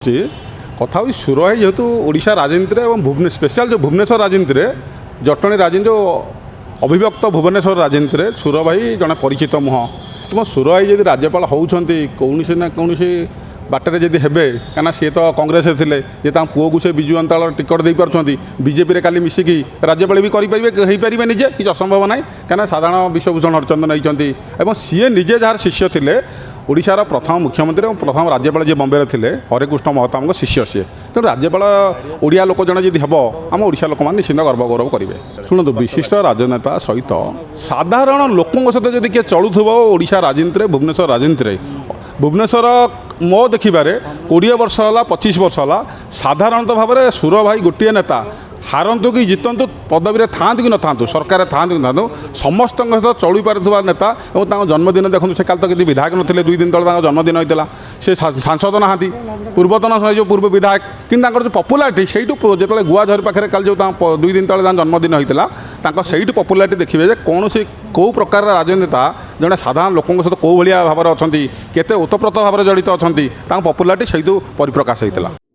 कथा सुर है जेहेतु ओडिशा राजनीति और भुवने स्पेशल जो भुवनेश्वर राजनीति जटणी राजनीति जो अभिव्यक्त भुवनेश्वर राजनीति सुर भाई जड़े परिचित मुह तुम सुर भाई जब राज्यपाल होती कौन ना कौन बाटर जब हे कहीं सी तो कांग्रेस थे ये पुओ को से विजु जनता टिकट दे पार्टी बीजेपी काली मिसिकी राज्यपाल भी करें निजे कि असंभव ना कहीं साधारण विश्वभूषण हरचंदन नहीं सी निजे जार शिष्य थे ओडिशार प्रथम मुख्यमंत्री और प्रथम राज्यपाल जी बम्बे थे हरेकृष्ण महताब शिष्य सी तेणु राज्यपाल ओडिया लोक जड़े जब हम आम ओडिशा लोक मैंने निश्चित गर्व गौरव करेंगे शुणु विशिष्ट राजनेता सहित साधारण लोकों सहित जब किए चलुव ओडिशा राजनीति भुवनेश्वर राजनीति भुवनेश्वर मो देखिबारे 20 वर्ष है 25 वर्ष है साधारणतः भाव में सुर भाई गोटे नेता हारतु कि जितु पदवी था कि न था सरकार था कि न समस्त सहित चली पार नेता और जन्मदिन देखो से काल तो किसी विधायक नथिले 2 दिन तले जन्मदिन होता से सांसद ना पूर्वतन जो पूर्व विधायक कि जो पपुलारिटी से जो गुआ झरी पाखे काल जो 2 दिन तले जन्मदिन होता से पपुलारिटी देखिए कौन सी कौ प्रकार राजनेता जड़े साधारण लोकों सहित कौ भाया भाव में अच्छा केते ओतप्रोत भाव में जड़ित अच्छा पपुलारिटी से परिप्रकाश होता।